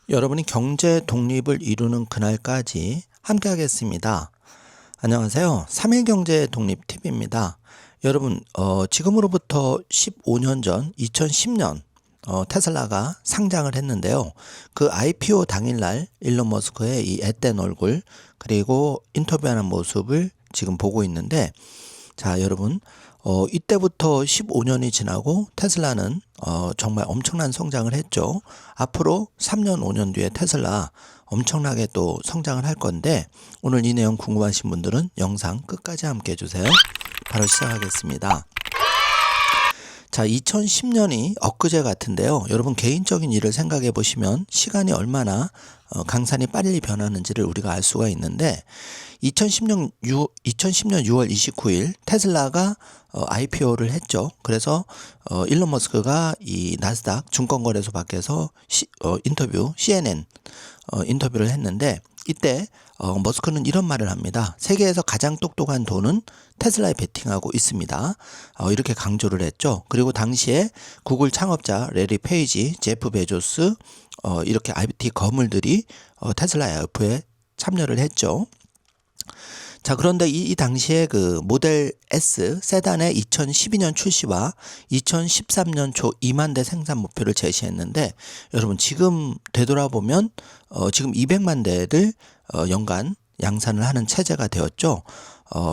여러분이 경제 독립을 이루는 그날까지 함께 하겠습니다. 안녕하세요. 3일 경제 독립 팁입니다. 여러분, 지금으로부터 15년 전 2010년 테슬라가 상장을 했는데요. 그 IPO 당일날 일론 머스크의 이 앳된 얼굴 그리고 인터뷰하는 모습을 지금 보고 있는데, 자, 여러분, 이때부터 15년이 지나고 테슬라는 정말 엄청난 성장을 했죠. 앞으로 3년, 5년 뒤에 테슬라 엄청나게 또 성장을 할 건데, 오늘 이 내용 궁금하신 분들은 영상 끝까지 함께 해주세요. 바로 시작하겠습니다. 자, 2010년이 엊그제 같은데요. 여러분 개인적인 일을 생각해 보시면 시간이 얼마나 강산이 빨리 변하는지를 우리가 알 수가 있는데, 2010년 6월 29일 테슬라가 IPO를 했죠. 그래서 일론 머스크가 이 나스닥 증권거래소 밖에서 인터뷰 CNN 인터뷰를 했는데, 이때 머스크는 이런 말을 합니다. 세계에서 가장 똑똑한 돈은 테슬라에 베팅하고 있습니다. 이렇게 강조를 했죠. 그리고 당시에 구글 창업자 레리 페이지, 제프 베조스 이렇게 IT 거물들이 테슬라 IPO에 참여를 했죠. 자, 그런데 이 당시에 그 모델 S 세단의 2012년 출시와 2013년 초 2만 대 생산 목표를 제시했는데, 여러분 지금 되돌아보면 지금 200만 대를 연간 양산을 하는 체제가 되었죠.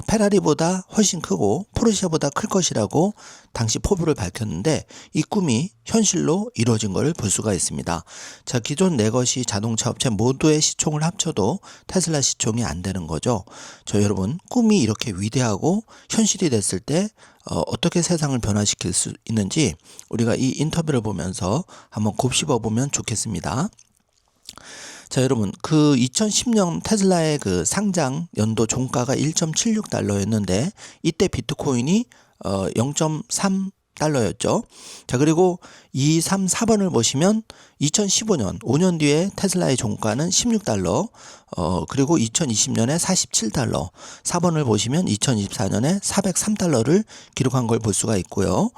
페라리보다 훨씬 크고 포르쉐보다 클 것이라고 당시 포부를 밝혔는데, 이 꿈이 현실로 이루어진 것을 볼 수가 있습니다. 자, 기존 네 것이 자동차 업체 모두의 시총을 합쳐도 테슬라 시총이 안 되는 거죠. 여러분, 꿈이 이렇게 위대하고 현실이 됐을 때 어떻게 세상을 변화시킬 수 있는지 우리가 이 인터뷰를 보면서 한번 곱씹어 보면 좋겠습니다. 자, 여러분, 그 2010년 테슬라의 그 상장 연도 종가가 1.76달러였는데 이때 비트코인이 0.3달러였죠. 자, 그리고 2, 3, 4번을 보시면 2015년 5년 뒤에 테슬라의 종가는 16달러, 그리고 2020년에 47달러, 4번을 보시면 2024년에 403달러를 기록한 걸 볼 수가 있고요.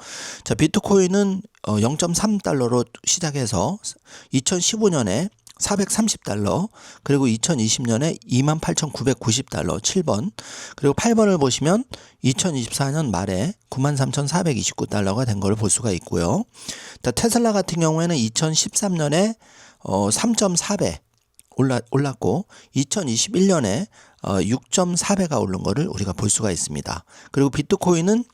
자, 비트코인은 0.3달러로 시작해서 2015년에 430달러, 그리고 2020년에 28,990달러 7번, 그리고 8번을 보시면 2024년 말에 93,429달러가 된 걸 볼 수가 있고요. 테슬라 같은 경우에는 2013년에 3.4배 올랐고 2021년에 6.4배가 오른 거를 우리가 볼 수가 있습니다. 그리고 비트코인은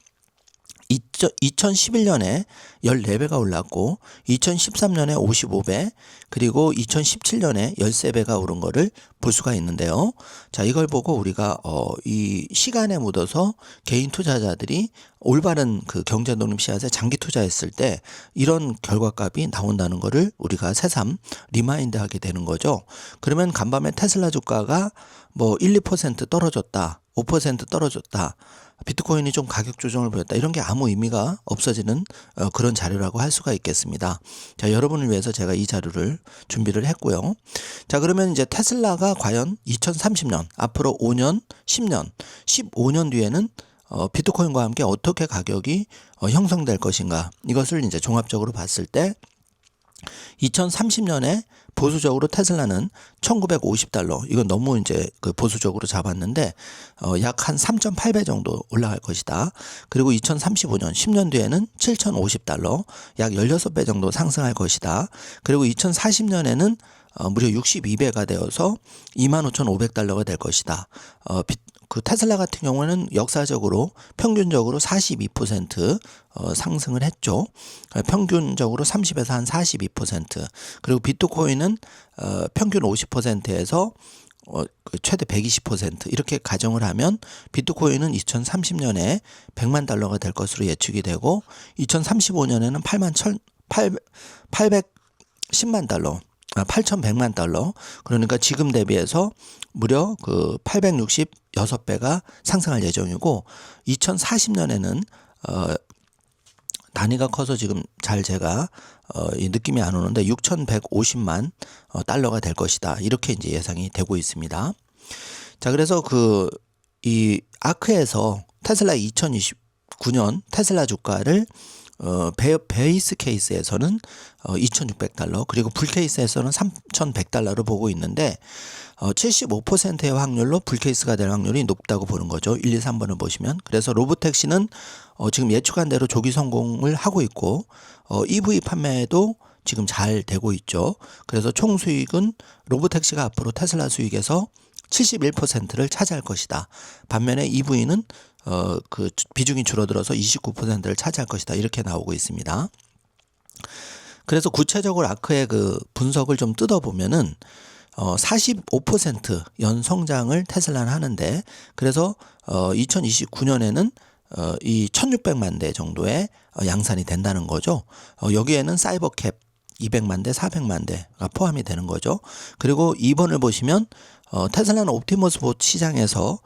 2011년에 14배가 올랐고 2013년에 55배, 그리고 2017년에 13배가 오른 거를 볼 수가 있는데요. 자, 이걸 보고 우리가 이 시간에 묻어서 개인 투자자들이 올바른 그 경제 독립 씨앗에 장기 투자했을 때 이런 결과값이 나온다는 거를 우리가 새삼 리마인드 하게 되는 거죠. 그러면 간밤에 테슬라 주가가 뭐 1, 2% 떨어졌다, 5% 떨어졌다, 비트코인이 좀 가격 조정을 보였다, 이런 게 아무 의미가 없어지는 그런 자료라고 할 수가 있겠습니다. 자, 여러분을 위해서 제가 이 자료를 준비를 했고요. 자, 그러면 이제 테슬라가 과연 2030년 앞으로 5년, 10년, 15년 뒤에는 비트코인과 함께 어떻게 가격이 형성될 것인가, 이것을 이제 종합적으로 봤을 때 2030년에 보수적으로 테슬라는 1950달러, 이건 너무 이제 그 보수적으로 잡았는데 약 한 3.8배 정도 올라갈 것이다. 그리고 2035년 10년 뒤에는 7,050달러, 약 16배 정도 상승할 것이다. 그리고 2040년에는 무려 62배가 되어서 25,500달러가 될 것이다. 그 테슬라 같은 경우는 역사적으로 평균적으로 42% 상승을 했죠. 평균적으로 30에서 한 42%. 그리고 비트코인은 평균 50%에서 최대 120% 이렇게 가정을 하면 비트코인은 2030년에 100만 달러가 될 것으로 예측이 되고 2035년에는 810만 달러, 8,100만 달러. 그러니까 지금 대비해서 무려 그 866배가 상승할 예정이고, 2040년에는 단위가 커서 지금 잘 제가 이 느낌이 안 오는데 6,150만 달러가 될 것이다, 이렇게 이제 예상이 되고 있습니다. 자, 그래서 이 아크에서 테슬라 2029년 테슬라 주가를 베이스 케이스에서는 2,600달러, 그리고 불 케이스에서는 3,100달러를 보고 있는데 75%의 확률로 불 케이스가 될 확률이 높다고 보는 거죠. 1, 2, 3번을 보시면. 그래서 로보택시는 지금 예측한 대로 조기 성공을 하고 있고 EV 판매도 지금 잘 되고 있죠. 그래서 총 수익은 로보택시가 앞으로 테슬라 수익에서 71%를 차지할 것이다. 반면에 EV는 그 비중이 줄어들어서 29%를 차지할 것이다. 이렇게 나오고 있습니다. 그래서 구체적으로 아크의 그 분석을 좀 뜯어보면은 45% 연성장을 테슬라는 하는데, 그래서 2029년에는 이 1600만 대 정도의 양산이 된다는 거죠. 여기에는 사이버캡 200만 대, 400만 대가 포함이 되는 거죠. 그리고 2번을 보시면 테슬라는 옵티머스 봇 시장에서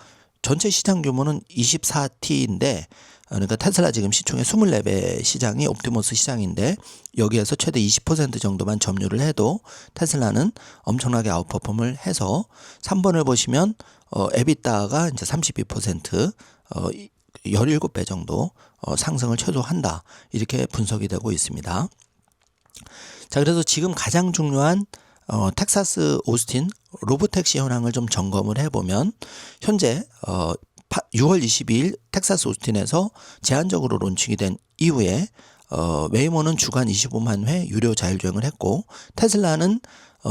전체 시장 규모는 24T인데, 그러니까 테슬라 지금 시총의 24배 시장이 옵티머스 시장인데, 여기에서 최대 20% 정도만 점유를 해도 테슬라는 엄청나게 아웃퍼폼을 해서 3번을 보시면 에비타가 이제 32%, 17배 정도 상승을 최소한다. 이렇게 분석이 되고 있습니다. 자, 그래서 지금 가장 중요한 텍사스 오스틴 로보택시 현황을 좀 점검을 해보면, 현재 6월 22일 텍사스 오스틴에서 제한적으로 론칭이 된 이후에 웨이모는 주간 25만 회 유료 자율주행을 했고, 테슬라는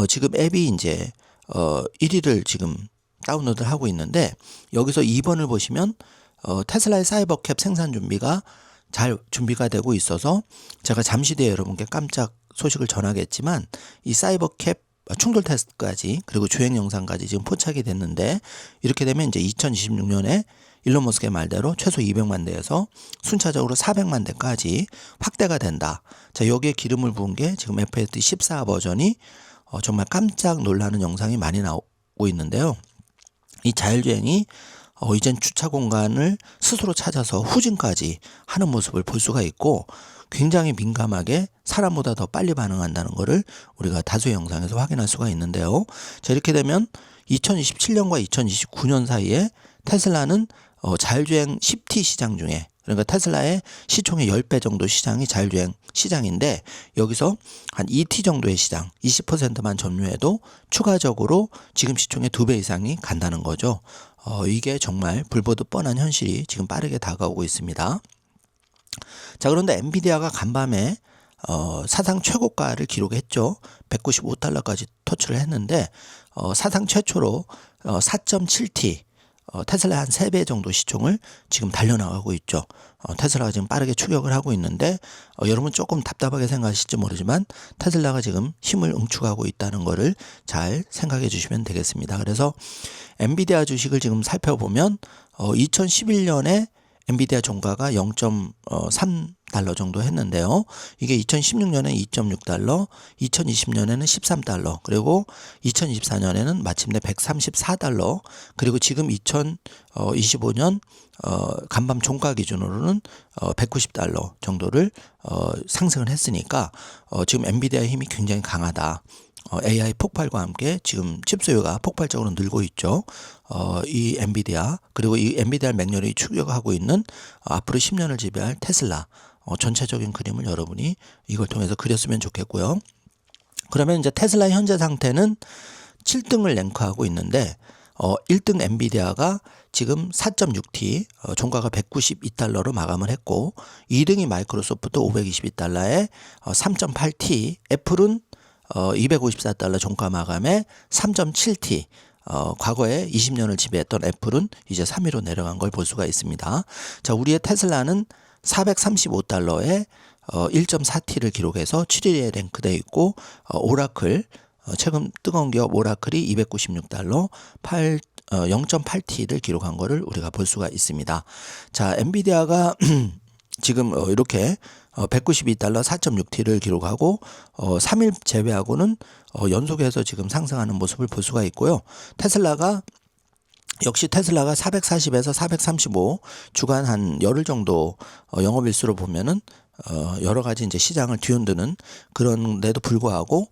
지금 앱이 이제 1위를 지금 다운로드를 하고 있는데, 여기서 2번을 보시면 테슬라의 사이버캡 생산 준비가 잘 준비가 되고 있어서 제가 잠시 뒤에 여러분께 깜짝 소식을 전하겠지만, 이 사이버캡 충돌 테스트까지 그리고 주행 영상까지 지금 포착이 됐는데, 이렇게 되면 이제 2026년에 일론 머스크의 말대로 최소 200만 대에서 순차적으로 400만 대까지 확대가 된다. 자, 여기에 기름을 부은 게 지금 FSD 14 버전이 정말 깜짝 놀라는 영상이 많이 나오고 있는데요. 이 자율주행이 이젠 주차 공간을 스스로 찾아서 후진까지 하는 모습을 볼 수가 있고, 굉장히 민감하게 사람보다 더 빨리 반응한다는 것을 우리가 다수의 영상에서 확인할 수가 있는데요. 자, 이렇게 되면 2027년과 2029년 사이에 테슬라는 자율주행 10T 시장 중에, 그러니까 테슬라의 시총의 10배 정도 시장이 자율주행 시장인데, 여기서 한 2T 정도의 시장 20%만 점유해도 추가적으로 지금 시총의 2배 이상이 간다는 거죠. 이게 정말 불보듯 뻔한 현실이 지금 빠르게 다가오고 있습니다. 자, 그런데 엔비디아가 간밤에 사상 최고가를 기록했죠. 195달러까지 터치를 했는데 사상 최초로 4.7T 테슬라 한 3배 정도 시총을 지금 달려나가고 있죠. 테슬라가 지금 빠르게 추격을 하고 있는데 여러분 조금 답답하게 생각하실지 모르지만 테슬라가 지금 힘을 응축하고 있다는 것을 잘 생각해 주시면 되겠습니다. 그래서 엔비디아 주식을 지금 살펴보면 2011년에 엔비디아 종가가 0.3달러 정도 했는데요. 이게 2016년에 2.6달러, 2020년에는 13달러, 그리고 2024년에는 마침내 134달러, 그리고 지금 2025년 간밤 종가 기준으로는 190달러 정도를 상승을 했으니까 지금 엔비디아의 힘이 굉장히 강하다. AI 폭발과 함께 지금 칩 수요가 폭발적으로 늘고 있죠. 이 엔비디아, 그리고 이 엔비디아 맥렬이 추격하고 있는 앞으로 10년을 지배할 테슬라, 전체적인 그림을 여러분이 이걸 통해서 그렸으면 좋겠고요. 그러면 이제 테슬라의 현재 상태는 7등을 랭크하고 있는데 1등 엔비디아가 지금 4.6T 종가가 192달러로 마감을 했고, 2등이 마이크로소프트 522달러에 3.8T, 애플은 254달러 종가 마감에 3.7T, 과거에 20년을 지배했던 애플은 이제 3위로 내려간 걸 볼 수가 있습니다. 자, 우리의 테슬라는 435달러에 1.4T를 기록해서 7위에 랭크되어 있고, 오라클, 최근 뜨거운 기업 오라클이 296달러 0.8T를 기록한 것을 우리가 볼 수가 있습니다. 자, 엔비디아가 지금 이렇게 192달러 4.6T를 기록하고 3일 제외하고는 연속해서 지금 상승하는 모습을 볼 수가 있고요. 테슬라가 440에서 435 주간 한 열흘 정도 영업일수로 보면은 여러 가지 이제 시장을 뒤흔드는 그런데도 불구하고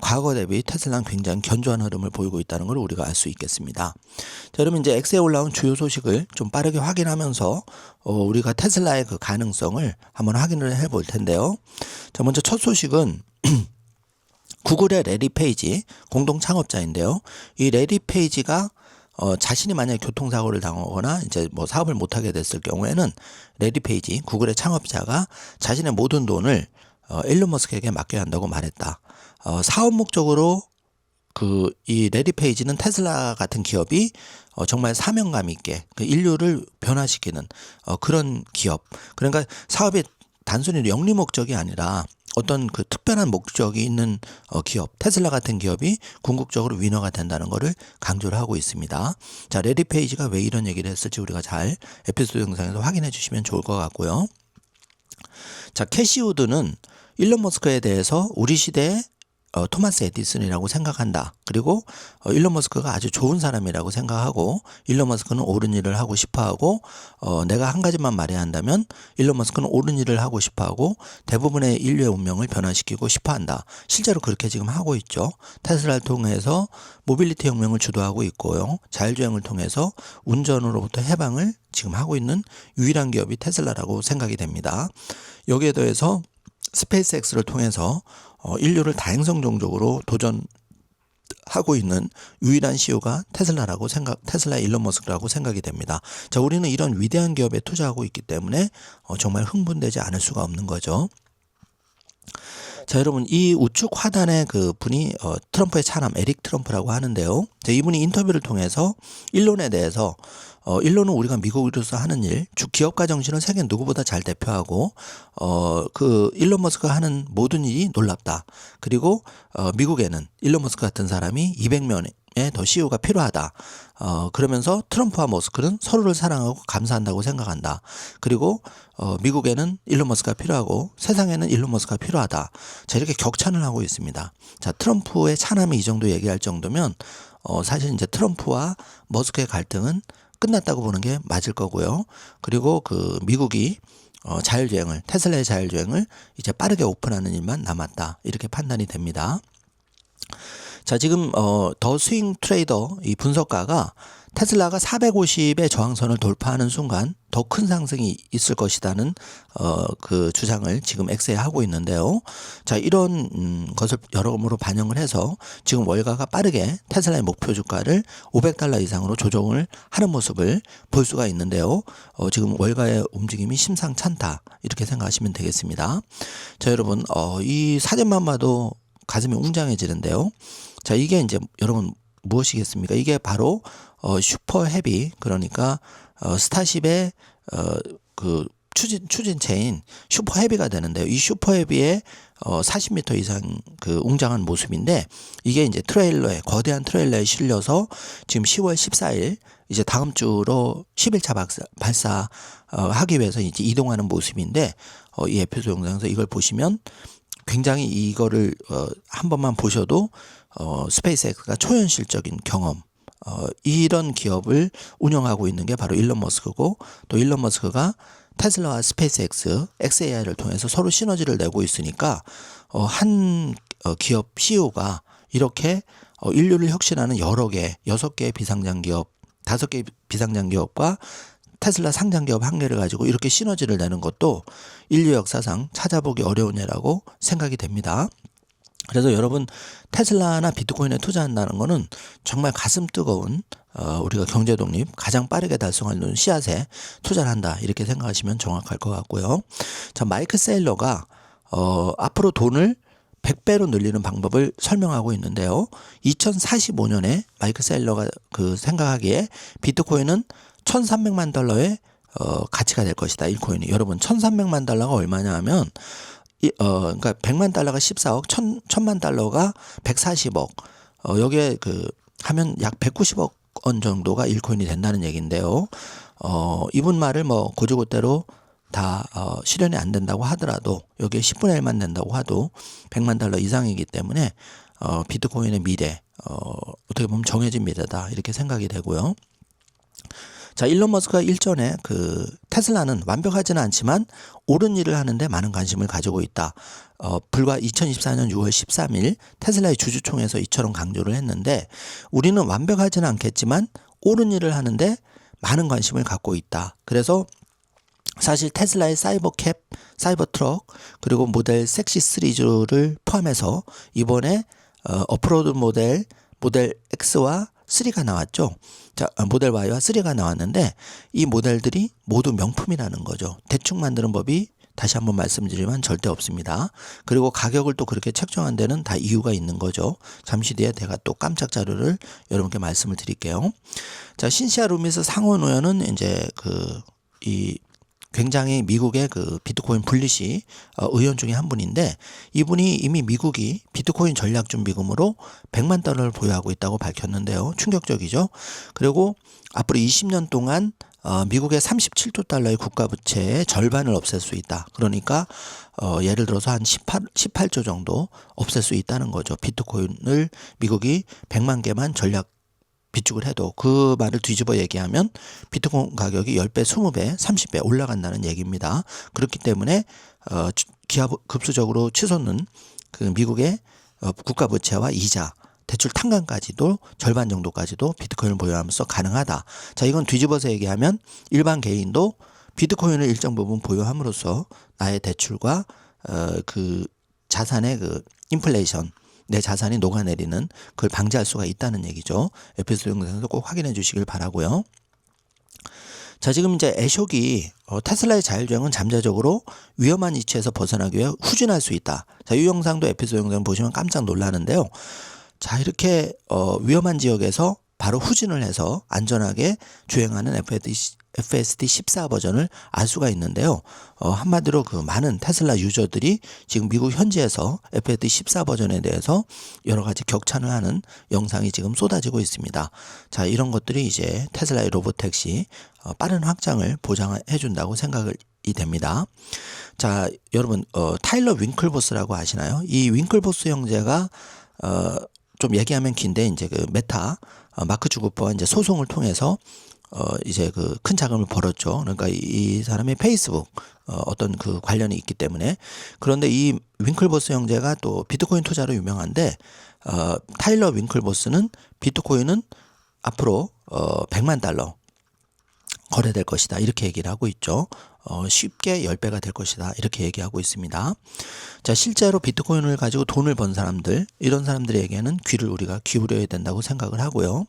과거 대비 테슬라는 굉장히 견조한 흐름을 보이고 있다는 걸 우리가 알 수 있겠습니다. 자, 그러면 이제 X에 올라온 주요 소식을 좀 빠르게 확인하면서 우리가 테슬라의 그 가능성을 한번 확인을 해 볼 텐데요. 자, 먼저 첫 소식은 구글의 레리 페이지 공동 창업자인데요. 이 레리 페이지가 자신이 만약에 교통사고를 당하거나 이제 뭐 사업을 못하게 됐을 경우에는 레리 페이지 구글의 창업자가 자신의 모든 돈을 일론 머스크에게 맡겨야 한다고 말했다. 사업 목적으로 이 레리 페이지는 테슬라 같은 기업이 정말 사명감 있게 그 인류를 변화시키는 그런 기업. 그러니까 사업이 단순히 영리 목적이 아니라 어떤 그 특별한 목적이 있는 기업, 테슬라 같은 기업이 궁극적으로 위너가 된다는 것을 강조를 하고 있습니다. 자, 레리 페이지가 왜 이런 얘기를 했을지 우리가 잘 에피소드 영상에서 확인해 주시면 좋을 것 같고요. 자, 캐시 우드는 일론 머스크에 대해서 우리 시대의 토마스 에디슨이라고 생각한다. 그리고 일론 머스크가 아주 좋은 사람이라고 생각하고 일론 머스크는 옳은 일을 하고 싶어하고 내가 한 가지만 말해야 한다면 일론 머스크는 옳은 일을 하고 싶어하고 대부분의 인류의 운명을 변화시키고 싶어한다. 실제로 그렇게 지금 하고 있죠. 테슬라를 통해서 모빌리티 혁명을 주도하고 있고요. 자율주행을 통해서 운전으로부터 해방을 지금 하고 있는 유일한 기업이 테슬라라고 생각이 됩니다. 여기에 더해서 스페이스X를 통해서 인류를 다행성 종족으로 도전하고 있는 유일한 CEO가 테슬라의 일론 머스크라고 생각이 됩니다. 자, 우리는 이런 위대한 기업에 투자하고 있기 때문에 정말 흥분되지 않을 수가 없는 거죠. 자, 여러분, 이 우측 하단의 그 분이 트럼프의 차남 에릭 트럼프라고 하는데요. 자, 이분이 인터뷰를 통해서 일론에 대해서 일론은 우리가 미국으로서 하는 일, 기업가 정신을 세계 누구보다 잘 대표하고 그 일론 머스크가 하는 모든 일이 놀랍다. 그리고 미국에는 일론 머스크 같은 사람이 200명의 더 CEO가 필요하다. 그러면서 트럼프와 머스크는 서로를 사랑하고 감사한다고 생각한다. 그리고 미국에는 일론 머스크가 필요하고 세상에는 일론 머스크가 필요하다. 자, 이렇게 격찬을 하고 있습니다. 자, 트럼프의 차남이 이 정도 얘기할 정도면 사실 이제 트럼프와 머스크의 갈등은 끝났다고 보는 게 맞을 거고요. 그리고 그 미국이 테슬라의 자율주행을 이제 빠르게 오픈하는 일만 남았다. 이렇게 판단이 됩니다. 자, 지금 더 스윙 트레이더 이 분석가가 테슬라가 450의 저항선을 돌파하는 순간 더 큰 상승이 있을 것이라는 그 주장을 지금 엑스에 하고 있는데요. 자, 이런 것을 여러모로 반영을 해서 지금 월가가 빠르게 테슬라의 목표 주가를 $500 이상으로 조정을 하는 모습을 볼 수가 있는데요. 지금 월가의 움직임이 심상찮다 이렇게 생각하시면 되겠습니다. 자, 여러분, 이 사진만 봐도 가슴이 웅장해지는데요. 자, 이게 이제 여러분 무엇이겠습니까? 이게 바로 슈퍼 헤비, 그러니까 스타쉽의 그 추진체인 슈퍼 헤비가 되는데요. 이 슈퍼 헤비의 40m 이상 그 웅장한 모습인데 이게 이제 거대한 트레일러에 실려서 지금 10월 14일 이제 다음 주로 10일차 발사하기 위해서 이제 이동하는 모습인데 이 에피소드 영상에서 이걸 보시면 굉장히 이거를 한 번만 보셔도 스페이스X가 초현실적인 경험, 이런 기업을 운영하고 있는 게 바로 일론 머스크고, 또 일론 머스크가 테슬라와 스페이스X, XAI를 통해서 서로 시너지를 내고 있으니까 한 기업 CEO가 이렇게 인류를 혁신하는 6개의 비상장기업, 5개의 비상장기업과 테슬라 상장기업 한 개를 가지고 이렇게 시너지를 내는 것도 인류 역사상 찾아보기 어려운 예라고 생각이 됩니다. 그래서 여러분, 테슬라나 비트코인에 투자한다는 거는 정말 가슴 뜨거운 우리가 경제 독립 가장 빠르게 달성하는 씨앗에 투자를 한다 이렇게 생각하시면 정확할 것 같고요. 자, 마이크 세일러가 앞으로 돈을 100배로 늘리는 방법을 설명하고 있는데요. 2045년에 마이크 세일러가 생각하기에 비트코인은 $1,300만 가치가 될 것이다. 1코인이. 여러분, $1,300만 얼마냐 하면 그러니까 $100만 14억, $1,000만 140억. 여기에 하면 약 190억 원 정도가 1코인이 된다는 얘기인데요. 이분 말을 뭐 고지고대로 다 실현이 안 된다고 하더라도 여기에 10분의 1만 된다고 해도 $100만 이상이기 때문에 비트코인의 미래, 어떻게 보면 정해진 미래다 이렇게 생각이 되고요. 자, 일론 머스크가 일전에 테슬라는 완벽하지는 않지만 옳은 일을 하는데 많은 관심을 가지고 있다. 불과 2024년 6월 13일 테슬라의 주주총회에서 이처럼 강조를 했는데 우리는 완벽하지는 않겠지만 옳은 일을 하는데 많은 관심을 갖고 있다. 그래서 사실 테슬라의 사이버캡, 사이버트럭 그리고 모델 섹시 시리즈를 포함해서 이번에 어프로드 모델 X와 3가 나왔죠. 자, 모델 Y와 3가 나왔는데 이 모델들이 모두 명품이라는 거죠. 대충 만드는 법이 다시 한번 말씀드리면 절대 없습니다. 그리고 가격을 또 그렇게 책정한 데는 다 이유가 있는 거죠. 잠시 뒤에 제가 또 깜짝 자료를 여러분께 말씀을 드릴게요. 자, 신시아 루미스 상원 의원은 이제 굉장히 미국의 비트코인 분리시 의원 중에 한 분인데 이분이 이미 미국이 비트코인 전략준비금으로 100만 달러를 보유하고 있다고 밝혔는데요. 충격적이죠. 그리고 앞으로 20년 동안 미국의 37조 달러의 국가부채의 절반을 없앨 수 있다. 그러니까 예를 들어서 한 18조 정도 없앨 수 있다는 거죠. 비트코인을 미국이 100만 개만 전략 비축을 해도 그 말을 뒤집어 얘기하면 비트코인 가격이 10배, 20배, 30배 올라간다는 얘기입니다. 그렇기 때문에 기하급수적으로 치솟는 그 미국의 국가 부채와 이자, 대출 탕감까지도 절반 정도까지도 비트코인을 보유하면서 가능하다. 자, 이건 뒤집어서 얘기하면 일반 개인도 비트코인을 일정 부분 보유함으로써 나의 대출과 그 자산의 인플레이션 내 자산이 녹아내리는 그걸 방지할 수가 있다는 얘기죠. 에피소드 영상에서 꼭 확인해 주시길 바라고요. 자, 지금 이제 애쇼기 테슬라의 자율주행은 잠재적으로 위험한 위치에서 벗어나기 위해 후진할 수 있다. 자, 이 영상도 에피소드 영상 보시면 깜짝 놀라는데요. 자, 이렇게 위험한 지역에서 바로 후진을 해서 안전하게 주행하는 FSD 14 버전을 알 수가 있는데요. 한마디로 많은 테슬라 유저들이 지금 미국 현지에서 FSD 14 버전에 대해서 여러 가지 격찬을 하는 영상이 지금 쏟아지고 있습니다. 자, 이런 것들이 이제 테슬라의 로보택시 빠른 확장을 보장해 준다고 생각이 됩니다. 자, 여러분 타일러 윙클보스라고 아시나요? 이 윙클보스 형제가 좀 얘기하면 긴데 이제 메타 마크 주커버와 이제 소송을 통해서 이제 큰 자금을 벌었죠. 그러니까 이 사람이 페이스북 어떤 관련이 있기 때문에. 그런데 이 윙클보스 형제가 또 비트코인 투자로 유명한데 타일러 윙클보스는 비트코인은 앞으로 100만 달러 거래될 것이다 이렇게 얘기를 하고 있죠. 쉽게 10배가 될 것이다 이렇게 얘기하고 있습니다. 자, 실제로 비트코인을 가지고 돈을 번 사람들, 이런 사람들에게는 귀를 우리가 기울여야 된다고 생각을 하고요.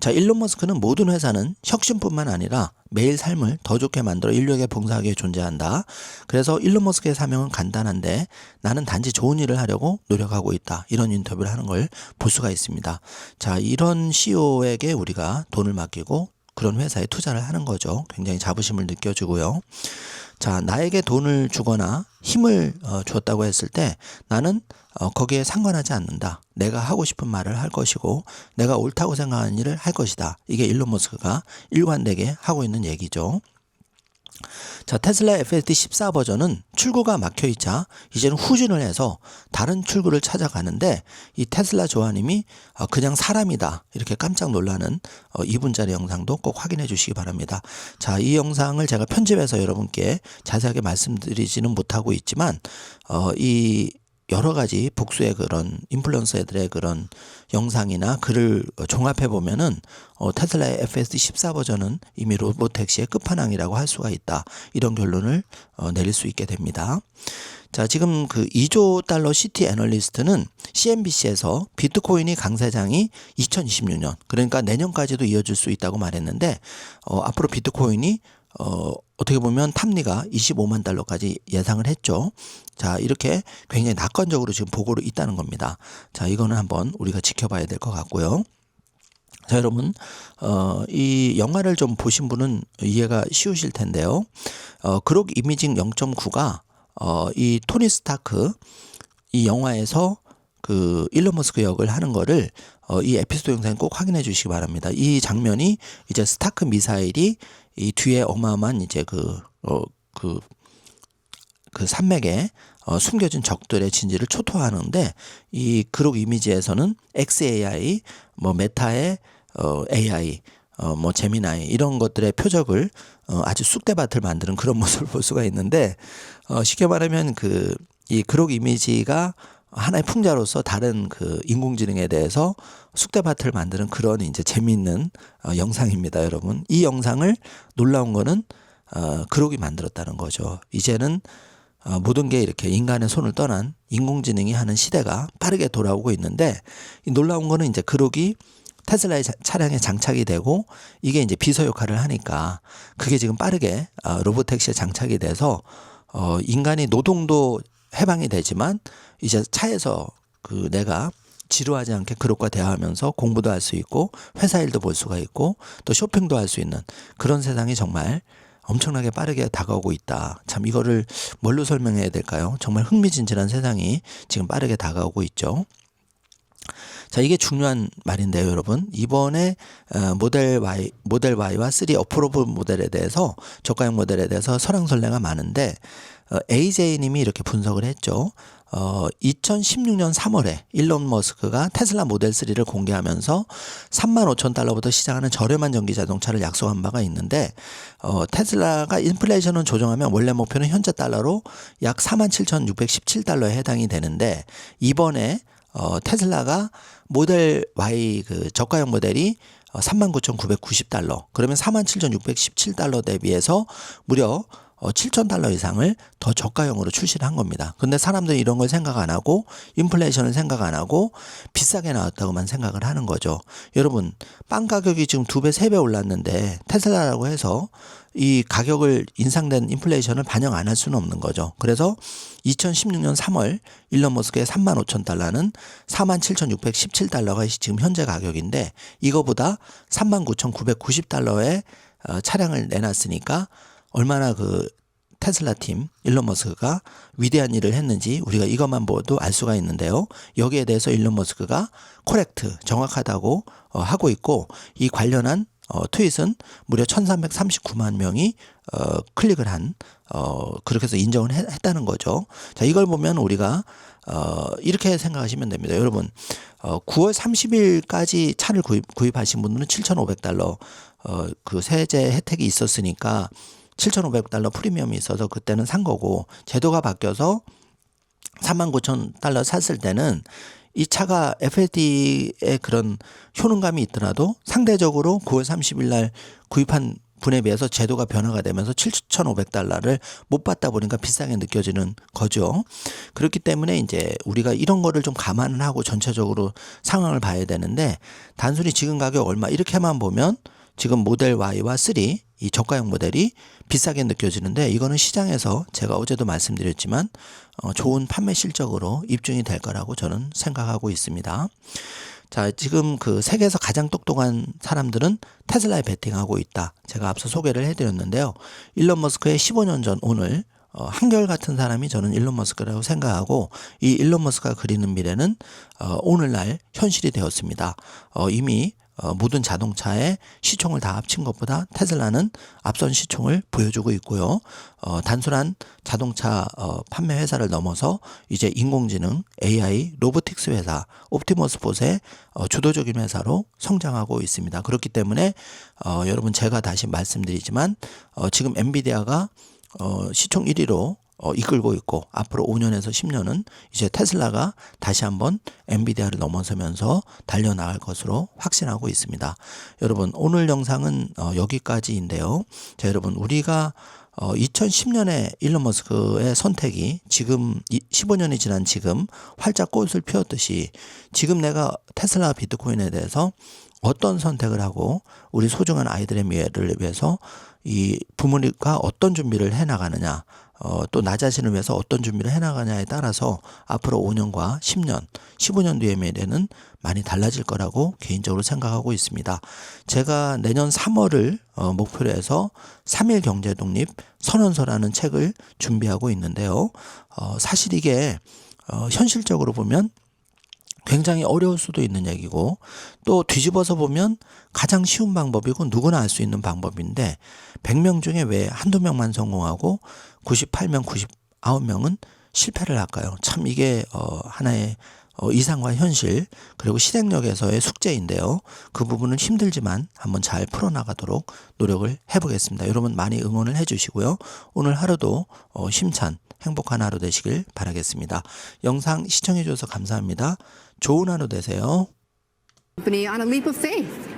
자, 일론 머스크는 모든 회사는 혁신뿐만 아니라 매일 삶을 더 좋게 만들어 인류에게 봉사하기 위해 존재한다. 그래서 일론 머스크의 사명은 간단한데 나는 단지 좋은 일을 하려고 노력하고 있다. 이런 인터뷰를 하는 걸 볼 수가 있습니다. 자, 이런 CEO에게 우리가 돈을 맡기고 그런 회사에 투자를 하는 거죠. 굉장히 자부심을 느껴주고요. 자, 나에게 돈을 주거나 힘을 줬다고 했을 때 나는 거기에 상관하지 않는다. 내가 하고 싶은 말을 할 것이고 내가 옳다고 생각하는 일을 할 것이다. 이게 일론 머스크가 일관되게 하고 있는 얘기죠. 자, 테슬라 FSD 14 버전은 출구가 막혀있자 이제는 후진을 해서 다른 출구를 찾아가는데 이 테슬라 조아님이 그냥 사람이다 이렇게 깜짝 놀라는 2분짜리 영상도 꼭 확인해 주시기 바랍니다. 자, 이 영상을 제가 편집해서 여러분께 자세하게 말씀드리지는 못하고 있지만 이 여러 가지 복수의 그런 인플루언서들의 그런 영상이나 글을 종합해 보면은 테슬라의 FSD 14 버전은 이미 로보택시의 끝판왕이라고 할 수가 있다. 이런 결론을 내릴 수 있게 됩니다. 자, 지금 2조 달러 시티 애널리스트는 CNBC에서 비트코인이 강세장이 2026년 그러니까 내년까지도 이어질 수 있다고 말했는데 앞으로 비트코인이 어떻게 보면 탑리가 25만 달러까지 예상을 했죠. 자, 이렇게 굉장히 낙관적으로 지금 보고로 있다는 겁니다. 자, 이거는 한번 우리가 지켜봐야 될 것 같고요. 자, 여러분 이 영화를 좀 보신 분은 이해가 쉬우실 텐데요. 그록 이미징 0.9가 이 토니 스타크 이 영화에서 일론 머스크 역을 하는 거를 이 에피소드 영상에 꼭 확인해 주시기 바랍니다. 이 장면이 이제 스타크 미사일이 이 뒤에 어마어마한 이제 산맥에 숨겨진 적들의 진지를 초토화하는데 이 그록 이미지에서는 XAI, 메타의 AI, 제미나이 이런 것들의 표적을 아주 쑥대밭을 만드는 그런 모습을 볼 수가 있는데, 쉽게 말하면 이 그록 이미지가 하나의 풍자로서 다른 인공지능에 대해서 쑥대밭을 만드는 그런 이제 재미있는 영상입니다, 여러분. 이 영상을 놀라운 거는 그록이 만들었다는 거죠. 이제는 모든 게 이렇게 인간의 손을 떠난 인공지능이 하는 시대가 빠르게 돌아오고 있는데, 이 놀라운 거는 이제 그록이 테슬라의 차량에 장착이 되고 이게 이제 비서 역할을 하니까 그게 지금 빠르게 로보택시에 장착이 돼서 인간이 노동도 해방이 되지만 이제 차에서 내가 지루하지 않게 그룹과 대화하면서 공부도 할 수 있고 회사 일도 볼 수가 있고 또 쇼핑도 할 수 있는 그런 세상이 정말 엄청나게 빠르게 다가오고 있다. 참 이거를 뭘로 설명해야 될까요? 정말 흥미진진한 세상이 지금 빠르게 다가오고 있죠. 자, 이게 중요한 말인데요, 여러분. 이번에 모델 Y와 3 어프로브 모델에 대해서, 저가형 모델에 대해서 설왕설래가 많은데 AJ님이 이렇게 분석을 했죠. 2016년 3월에 일론 머스크가 테슬라 모델 3를 공개하면서 35,000달러부터 시작하는 저렴한 전기 자동차를 약속한 바가 있는데, 테슬라가 인플레이션을 조정하면 원래 목표는 현재 달러로 약 47,617달러에 해당이 되는데, 이번에 테슬라가 모델 Y 저가형 모델이 39,990달러, 그러면 47,617달러 대비해서 무려 7,000달러 이상을 더 저가형으로 출시를 한 겁니다. 근데 사람들이 이런 걸 생각 안 하고 인플레이션을 생각 안 하고 비싸게 나왔다고만 생각을 하는 거죠. 여러분, 빵 가격이 지금 2배, 3배 올랐는데 테슬라라고 해서 이 가격을 인상된 인플레이션을 반영 안 할 수는 없는 거죠. 그래서 2016년 3월 일론 머스크의 35,000달러는 47,617달러가 지금 현재 가격인데, 이거보다 39,990달러에 차량을 내놨으니까 얼마나 테슬라 팀 일론 머스크가 위대한 일을 했는지 우리가 이것만 보도 알 수가 있는데요. 여기에 대해서 일론 머스크가 코렉트, 정확하다고 하고 있고, 이 관련한 트윗은 무려 1339만 명이 클릭을 한 그렇게 해서 인정을 했다는 거죠. 자, 이걸 보면 우리가 이렇게 생각하시면 됩니다. 여러분, 9월 30일까지 차를 구입하신 분들은 7,500달러 세제 혜택이 있었으니까 7,500달러 프리미엄이 있어서 그때는 산 거고, 제도가 바뀌어서 39,000달러 샀을 때는 이 차가 FSD의 그런 효능감이 있더라도 상대적으로 9월 30일 날 구입한 분에 비해서 제도가 변화가 되면서 7,500달러를 못 받다 보니까 비싸게 느껴지는 거죠. 그렇기 때문에 이제 우리가 이런 거를 좀 감안을 하고 전체적으로 상황을 봐야 되는데, 단순히 지금 가격 얼마 이렇게만 보면 지금 모델 Y와 3 이 저가형 모델이 비싸게 느껴지는데, 이거는 시장에서 제가 어제도 말씀드렸지만 좋은 판매 실적으로 입증이 될 거라고 저는 생각하고 있습니다. 자, 지금 세계에서 가장 똑똑한 사람들은 테슬라에 베팅하고 있다. 제가 앞서 소개를 해드렸는데요. 일론 머스크의 15년 전 오늘 한결같은 사람이 저는 일론 머스크라고 생각하고, 이 일론 머스크가 그리는 미래는 오늘날 현실이 되었습니다. 이미 모든 자동차의 시총을 다 합친 것보다 테슬라는 앞선 시총을 보여주고 있고요. 단순한 자동차 판매 회사를 넘어서 이제 인공지능, AI, 로보틱스 회사, 옵티머스 봇의 주도적인 회사로 성장하고 있습니다. 그렇기 때문에 여러분, 제가 다시 말씀드리지만 지금 엔비디아가 시총 1위로 이끌고 있고, 앞으로 5년에서 10년은 이제 테슬라가 다시 한번 엔비디아를 넘어서면서 달려나갈 것으로 확신하고 있습니다. 여러분, 오늘 영상은 여기까지인데요. 자, 여러분, 우리가 2010년에 일론 머스크의 선택이 지금 15년이 지난 지금 활짝 꽃을 피웠듯이, 지금 내가 테슬라 비트코인에 대해서 어떤 선택을 하고 우리 소중한 아이들의 미래를 위해서 이 부모님과 어떤 준비를 해나가느냐, 또 나 자신을 위해서 어떤 준비를 해나가냐에 따라서 앞으로 5년과 10년, 15년 뒤의 미래는 많이 달라질 거라고 개인적으로 생각하고 있습니다. 제가 내년 3월을 목표로 해서 3일 경제 독립 선언서라는 책을 준비하고 있는데요. 사실 이게 현실적으로 보면 굉장히 어려울 수도 있는 얘기고, 또 뒤집어서 보면 가장 쉬운 방법이고 누구나 알 수 있는 방법인데, 100명 중에 왜 한두 명만 성공하고 98명, 99명은 실패를 할까요? 참 이게 하나의 이상과 현실 그리고 실행력에서의 숙제인데요. 그 부분은 힘들지만 한번 잘 풀어나가도록 노력을 해보겠습니다. 여러분 많이 응원을 해주시고요. 오늘 하루도 힘찬 행복한 하루 되시길 바라겠습니다. 영상 시청해주셔서 감사합니다. 좋은 하루 되세요. Company on a leap of faith.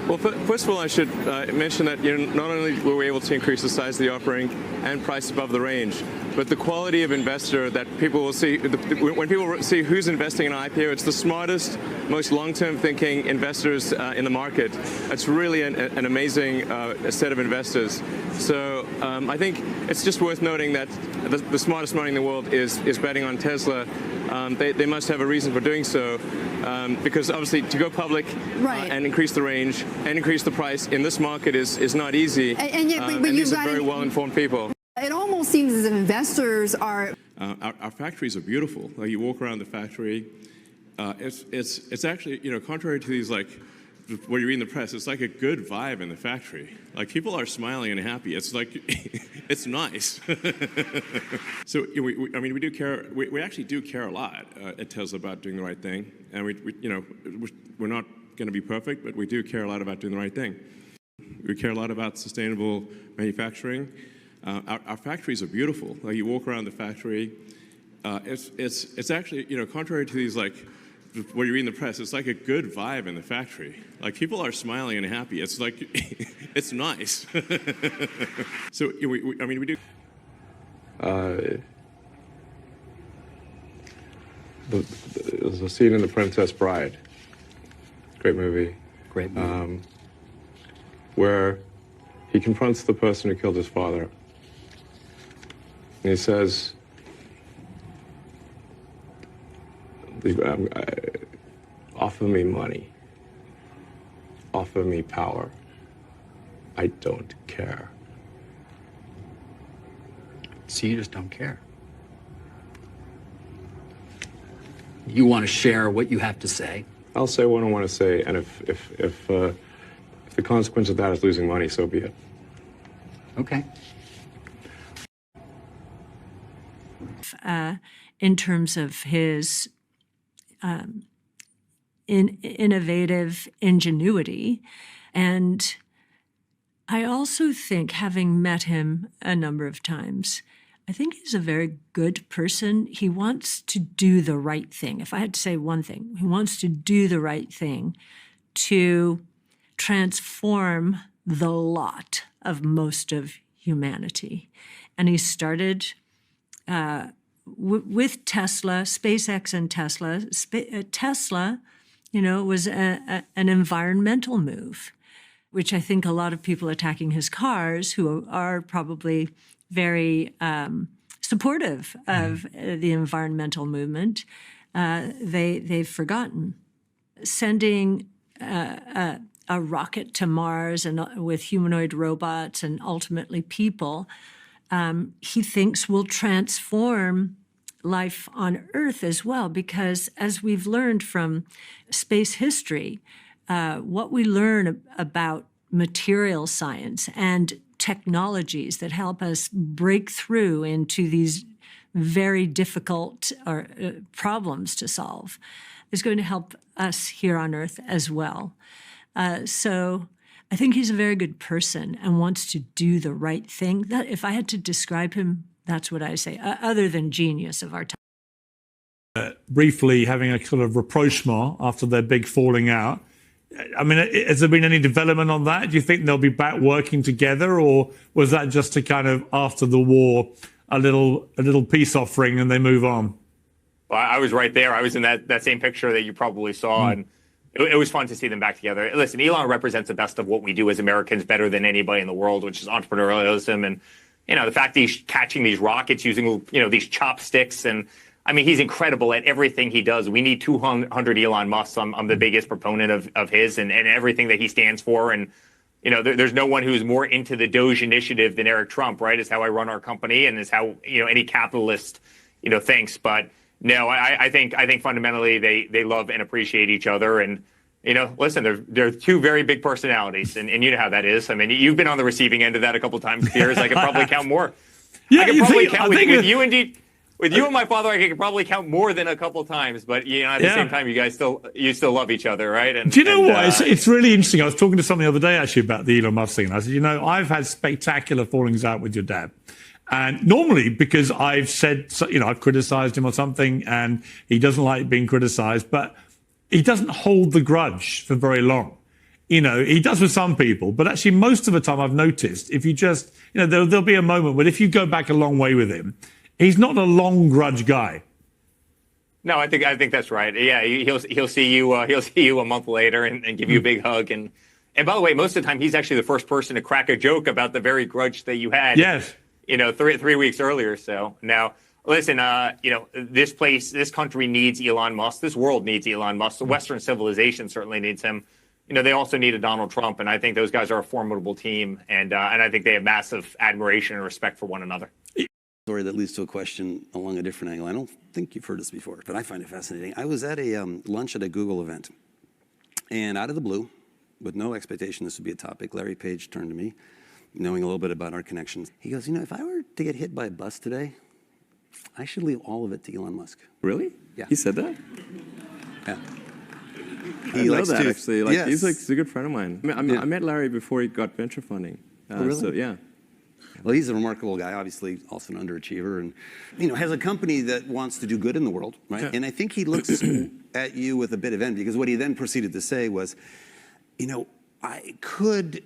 Well, first of all, I should mention that not only were we able to increase the size of the offering and price above the range, but the quality of investor that people will see, when people see who's investing in an IPO, it's the smartest, most long-term thinking investors in the market. It's really an amazing set of investors. So I think it's just worth noting that the smartest money in the world is betting on Tesla. They must have a reason for doing so, because obviously to go public and increase the range and increase the price in this market is not easy. And yet, but these are very well-informed people. It almost seems as if investors are. Our factories are beautiful. Like you walk around the factory, it's actually, contrary to these like what you read in the press, it's like a good vibe in the factory. Like people are smiling and happy. It's like it's nice. So we do care. We actually do care a lot at Tesla about doing the right thing, and we're not going to be perfect, but we do care a lot about doing the right thing. We care a lot about sustainable manufacturing. Our factories are beautiful. Like you walk around the factory, it's actually, contrary to these like what you read in the press, it's like a good vibe in the factory. Like people are smiling and happy. It's like it's nice. So we do. There's a scene in The Princess Bride. Great movie. Great movie. Where he confronts the person who killed his father. And he says, offer me money. Offer me power. I don't care. So you just don't care. You want to share what you have to say. I'll say what I want to say, and if the consequence of that is losing money, so be it. Okay. In terms of his innovative ingenuity. And I also think, having met him a number of times, I think he's a very good person. He wants to do the right thing. If I had to say one thing, he wants to do the right thing to transform the lot of most of humanity. And he started with Tesla, SpaceX and Tesla. Tesla, was an environmental move, which I think a lot of people attacking his cars, who are probably very supportive of the environmental movement, they've forgotten. Sending a rocket to Mars and with humanoid robots and ultimately people, he thinks will transform life on Earth as well, because as we've learned from space history, what we learn about material science and technologies that help us break through into these very difficult problems to solve is going to help us here on Earth as well. So I think he's a very good person and wants to do the right thing. That, if I had to describe him, that's what I say, other than genius of our time. Briefly having a sort of rapprochement after their big falling out. I mean, has there been any development on that? Do you think they'll be back working together, or was that just to kind of, after the war, a little peace offering and they move on? Well, I was right there. I was in that same picture that you probably saw, and it was fun to see them back together. Listen, Elon represents the best of what we do as Americans better than anybody in the world, which is entrepreneurialism. And, the fact that he's catching these rockets using, these chopsticks. And, I mean, he's incredible at everything he does. We need 200 Elon Musks. I'm the biggest proponent of his and everything that he stands for. And, there's no one who's more into the Doge initiative than Eric Trump, right? Is how I run our company and is how, any capitalist, thinks. But no, I think fundamentally they love and appreciate each other. And, listen, they're two very big personalities, and you know how that is. I mean, you've been on the receiving end of that a couple times, Piers. I could probably count more. Yeah, I could probably count with you and With you and my father, I could probably count more than a couple times, but at the Yeah. same time, you guys still love each other, right? And Do you know and, what? It's really interesting. I was talking to someone the other day actually about the Elon Musk thing. And I said, I've had spectacular fallings out with your dad. And normally because I've said, I've criticized him or something and he doesn't like being criticized, but he doesn't hold the grudge for very long. He does with some people, but actually most of the time I've noticed if you just, there'll be a moment where if you go back a long way with him, he's not a long grudge guy. No, I think that's right. Yeah, he'll see you a month later and give you a big hug. And by the way, most of the time he's actually the first person to crack a joke about the very grudge that you had. Yes. 3 weeks earlier. So now, listen, this country needs Elon Musk. This world needs Elon Musk. The Western civilization certainly needs him. They also need a Donald Trump, and I think those guys are a formidable team, and I think they have massive admiration and respect for one another. Story that leads to a question along a different angle. I don't think you've heard this before, but I find it fascinating. I was at a lunch at a Google event, and out of the blue, with no expectation this would be a topic, Larry Page turned to me, knowing a little bit about our connections. He goes, if I were to get hit by a bus today, I should leave all of it to Elon Musk. Really? Yeah. He said that? Yeah. I know that actually. Yes. He's a good friend of mine. I met Larry before he got venture funding. Really? So yeah. Well, he's a remarkable guy, obviously also an underachiever, and has a company that wants to do good in the world, right? Yeah. And I think he looks at you with a bit of envy, because what he then proceeded to say was, I could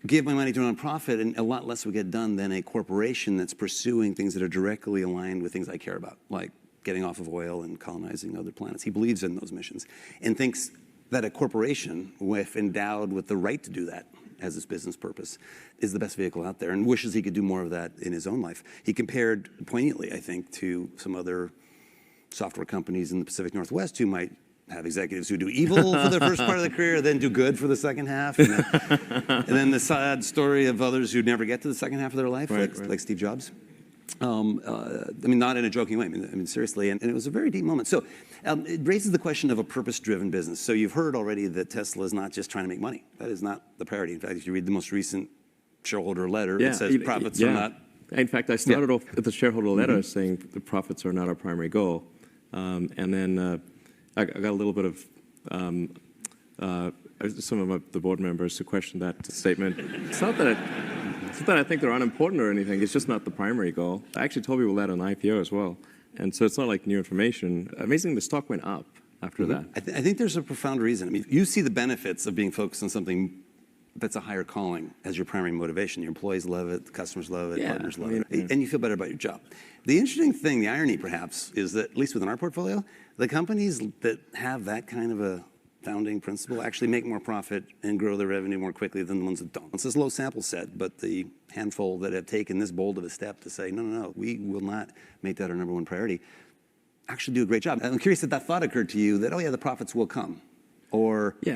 give my money to a nonprofit and a lot less would get done than a corporation that's pursuing things that are directly aligned with things I care about, like getting off of oil and colonizing other planets. He believes in those missions and thinks that a corporation, if endowed with the right to do that as its business purpose, is the best vehicle out there, and wishes he could do more of that in his own life. He compared poignantly, I think, to some other software companies in the Pacific Northwest who might have executives who do evil for the first part of the career, then do good for the second half, and then the sad story of others who never get to the second half of their life, like Steve Jobs. Not in a joking way. Seriously, and it was a very deep moment. So it raises the question of a purpose-driven business. So you've heard already that Tesla is not just trying to make money. That is not the priority. In fact, if you read the most recent shareholder letter, it says profits are not. In fact, I started off with the shareholder letter saying the profits are not our primary goal, and then I got a little bit of some of the board members who questioned that statement. It's not that I think they're unimportant or anything. It's just not the primary goal. I actually told people that on IPO as well. And so it's not like new information. Amazingly, the stock went up after that. I think there's a profound reason. You see the benefits of being focused on something that's a higher calling as your primary motivation. Your employees love it, the customers love it, partners love it, and you feel better about your job. The interesting thing, the irony perhaps, is that, at least within our portfolio, the companies that have that kind of a founding principle actually make more profit and grow their revenue more quickly than the ones that don't. It's this low sample set, but the handful that have taken this bold of a step to say, no, we will not make that our number one priority, actually do a great job. I'm curious if that thought occurred to you that, the profits will come. Or, we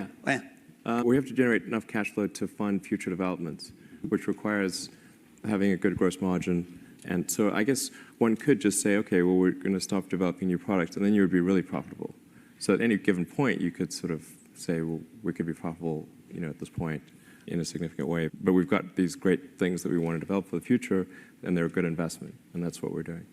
have to generate enough cash flow to fund future developments, which requires having a good gross margin. And so I guess one could just say, okay, well, we're going to stop developing new products, and then you would be really profitable. So at any given point, you could sort of say, well, we could be profitable, at this point in a significant way. But we've got these great things that we want to develop for the future, and they're a good investment, and that's what we're doing.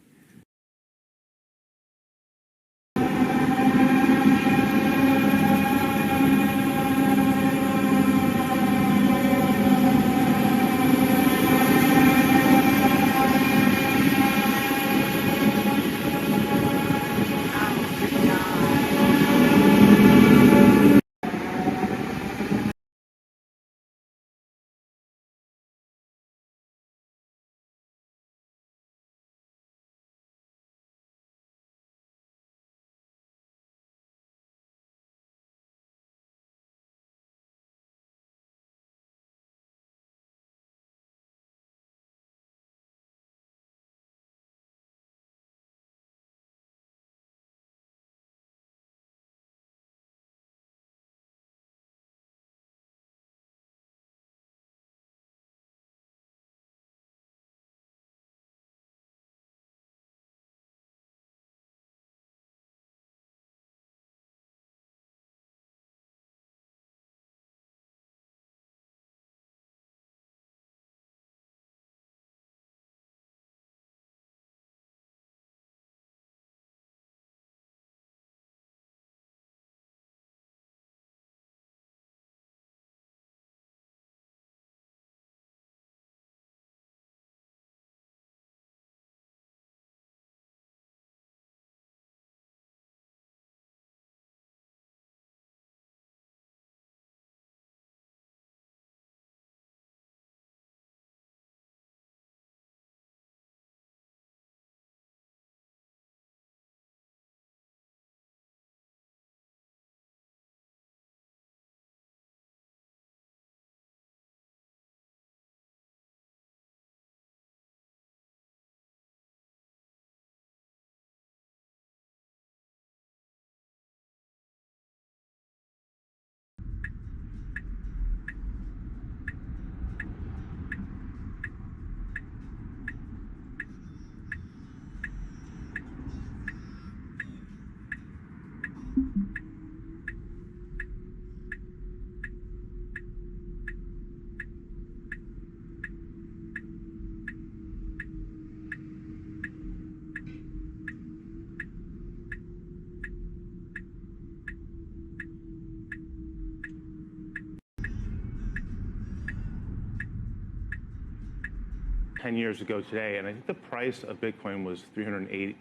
10 years ago today, and I think the price of Bitcoin was $380.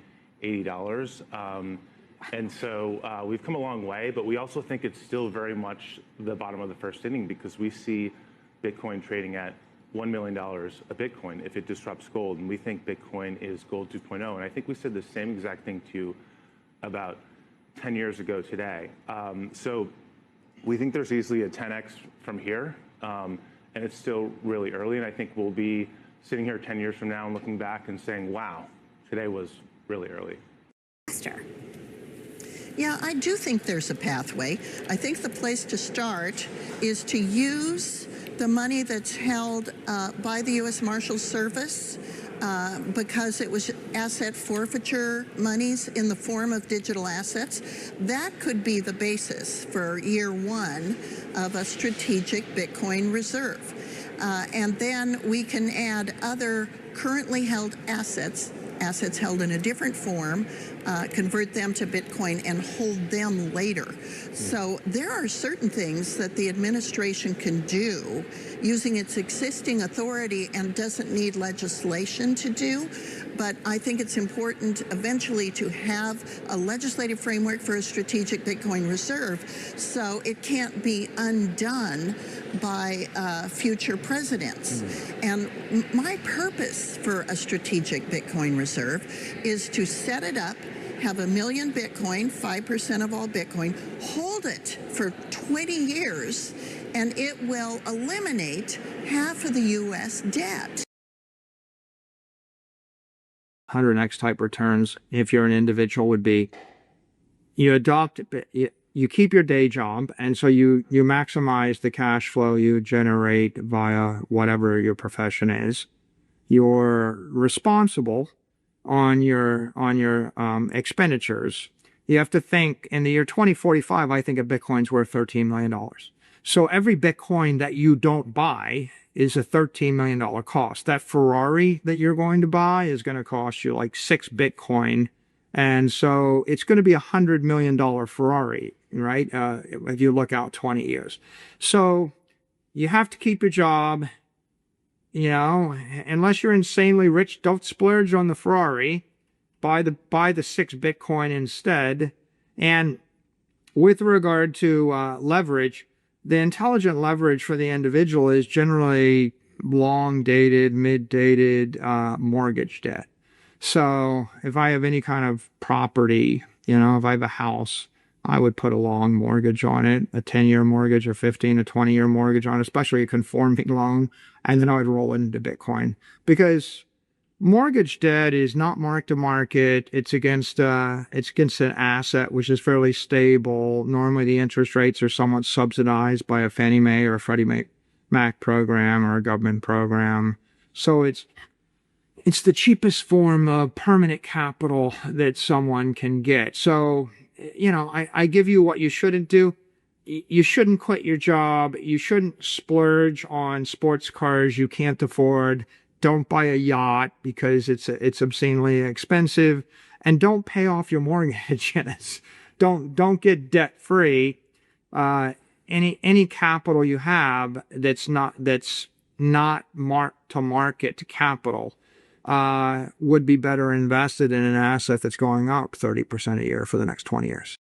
And so we've come a long way, but we also think it's still very much the bottom of the first inning because we see Bitcoin trading at $1 million a Bitcoin if it disrupts gold. And we think Bitcoin is gold 2.0. And I think we said the same exact thing to you about 10 years ago today. So we think there's easily a 10x from here. And it's still really early. And I think we'll be sitting here 10 years from now and looking back and saying, wow, today was really early. Yeah, I do think there's a pathway. I think the place to start is to use the money that's held by the U.S. Marshals Service because it was asset forfeiture monies in the form of digital assets. That could be the basis for year one of a strategic Bitcoin reserve. And then we can add other currently held assets held in a different form, convert them to Bitcoin and hold them later. So there are certain things that the administration can do using its existing authority and doesn't need legislation to do. But I think it's important eventually to have a legislative framework for a strategic Bitcoin reserve so it can't be undone by future presidents. And my purpose for a strategic Bitcoin reserve is to set it up, have 1 million Bitcoin, 5% of all Bitcoin, hold it for 20 years, and it will eliminate half of the U.S. debt. 100x type returns, if you're an individual, would be you adopt, you keep your day job, and so you maximize the cash flow you generate via whatever your profession is. You're responsible on your expenditures. You have to think in the year 2045, I think a Bitcoin's worth $13 million. So every Bitcoin that you don't buy is a $13 million cost. That Ferrari that you're going to buy is going to cost you like 6 Bitcoin. And so it's going to be a $100 million Ferrari, right? If you look out 20 years. So you have to keep your job. You know, unless you're insanely rich, don't splurge on the Ferrari. Buy the 6 Bitcoin instead. And with regard to leverage, the intelligent leverage for the individual is generally long-dated, mid-dated mortgage debt. So if I have any kind of property, you know, if I have a house, I would put a long mortgage on it, a 10-year mortgage or 15 to 20-year mortgage on it, especially a conforming loan, and then I would roll it into Bitcoin. Because mortgage debt is not mark to market. It's against an asset which is fairly stable. Normally the interest rates are somewhat subsidized by a Fannie Mae or a Freddie Mac program or a government program. So it's the cheapest form of permanent capital that someone can get. So, you know, I give you what you shouldn't do. You shouldn't quit your job. You shouldn't splurge on sports cars you can't afford. Don't buy a yacht because it's obscenely expensive, and don't pay off your mortgage. Don't get debt free. Any capital you have that's not marked to market capital would be better invested in an asset that's going up 30% a year for the next 20 years.